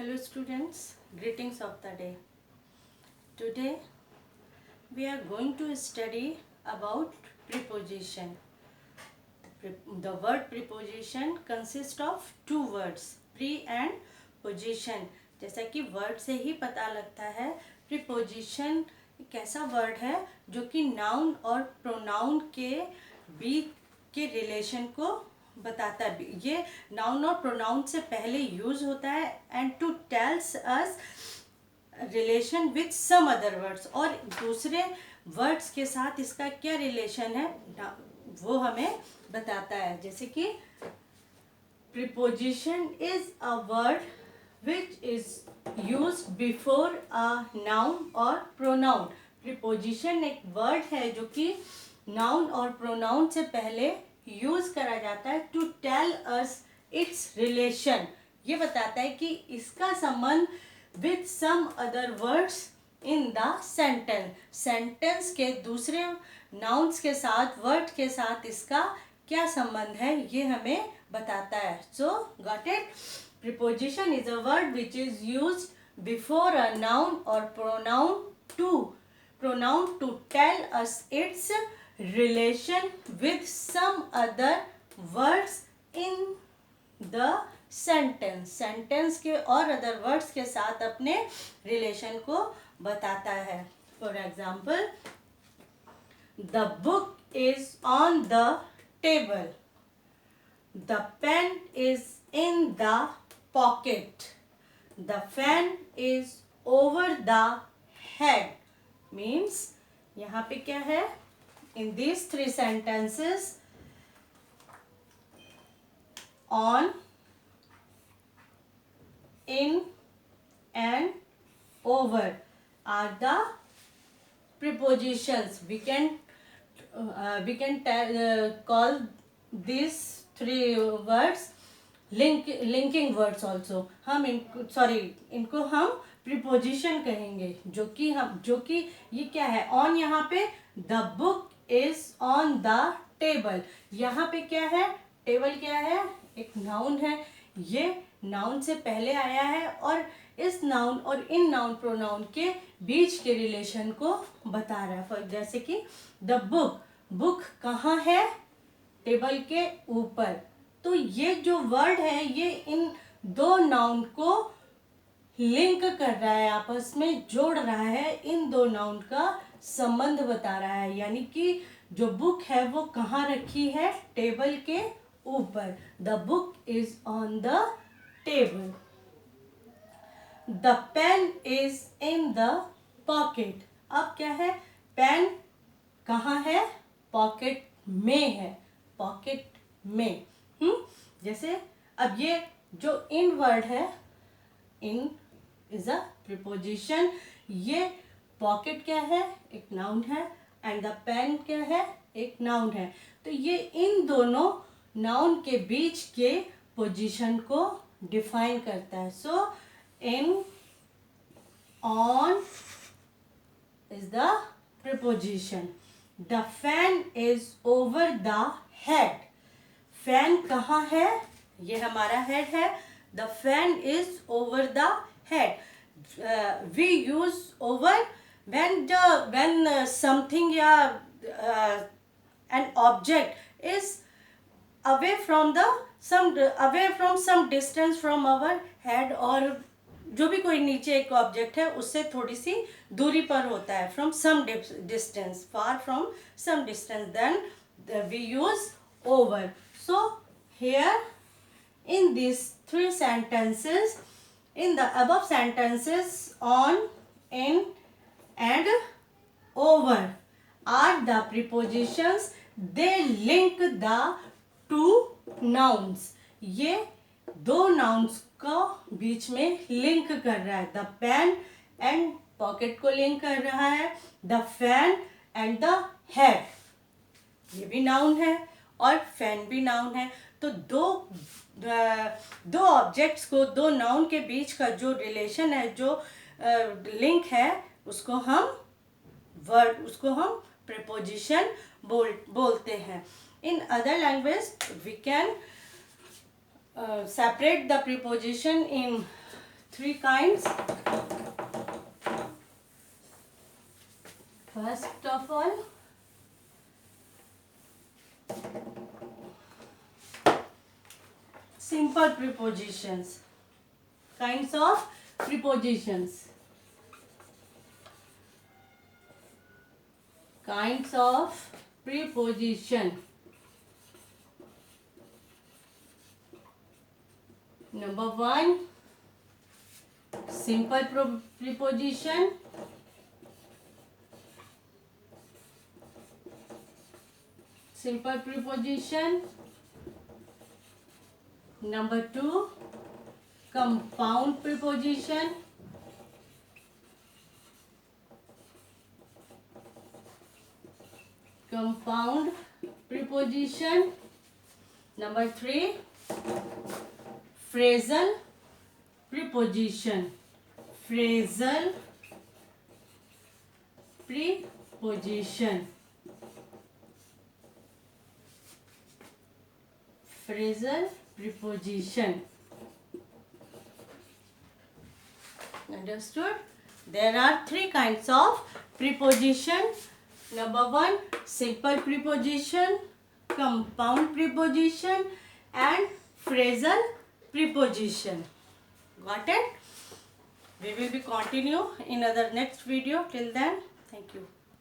Hello students, greetings of the day. Today we are going to study about preposition. The word preposition consists of two words, pre and position. जैसा कि word से ही पता लगता है, preposition एक ऐसा word है जो कि noun और pronoun के बीच के relation को बताता है. ये नाउन और प्रोनाउन से पहले यूज होता है and to tells us relation with some other words, और दूसरे वर्ड्स के साथ इसका क्या रिलेशन है वो हमें बताता है. जैसे कि preposition is a word which is used before a noun और प्रोनाउन. प्रीपोजिशन एक वर्ड है जो कि नाउन और प्रोनाउन से पहले यूज करा जाता है to tell us its relation. ये बताता है कि इसका संबंध with some other words in the sentence. Sentence के दूसरे नाउन्स के साथ, वर्ड के साथ इसका क्या संबंध है ये हमें बताता है. सो got it. Preposition is a word which is used before a noun और pronoun to tell us its relation with some other words in the sentence. Sentence के और अदर वर्ड्स के साथ अपने रिलेशन को बताता है. For example, the book is on the table, the pen is in the pocket, the fan is over the head. Means यहाँ पे क्या है, in these three sentences, on, in and over are the prepositions. We can call these three words linking words also. हम इनको हम preposition कहेंगे, जो कि ये क्या है. ऑन यहाँ पे the book is on the table. यहाँ पे क्या है, टेबल क्या है, एक नाउन है. ये नाउन से पहले आया है और इस नाउन और इन नाउन प्रोनाउन के बीच के रिलेशन को बता रहा है. फॉर जैसे कि द बुक कहाँ है, टेबल के ऊपर. तो ये जो वर्ड है ये इन दो नाउन को लिंक कर रहा है, आपस में जोड़ रहा है, इन दो नाउन का संबंध बता रहा है. यानी कि जो बुक है वो कहाँ रखी है, टेबल के ऊपर. The book is on the table. The pen is in the pocket. अब क्या है, पेन कहाँ है, पॉकेट में है, पॉकेट में. जैसे अब ये जो इन वर्ड है, इन इज अ प्रीपोजिशन. ये पॉकेट क्या है, एक नाउन है, एंड द पेन क्या है, एक नाउन है. तो ये इन दोनों नाउन के बीच के पोजीशन को डिफाइन करता है. So in, on is the preposition. The fan is over the head. Fan कहाँ है, ये हमारा हेड है. The fan is over the head. We use over when something an object is away from some distance from our head, और जो भी कोई नीचे एक ऑब्जेक्ट है उससे थोड़ी सी दूरी पर होता है, from some distance, far from some distance, then we use over. So here in these three sentences, in the above sentences, on, in and over are the prepositions. They link the two nouns. ये दो nouns को बीच में link कर रहा है. The pen and pocket को link कर रहा है. The fan and the head, ये भी नाउन है और फैन भी नाउन है. तो दो ऑब्जेक्ट्स को, दो नाउन के बीच का जो रिलेशन है, जो लिंक है, उसको हम प्रीपोजिशन बोलते हैं. In other language we can separate the preposition in three kinds. First of all, simple prepositions. Kinds of prepositions. Kinds of preposition. Number one, simple preposition. Simple preposition. Number two, compound preposition. Compound preposition. Number three, phrasal preposition. Phrasal preposition. Phrasal preposition. Understood? There are three kinds of preposition. Number one, simple preposition, compound preposition, and phrasal preposition. Got it? We will be continue in other next video. Till then, thank you.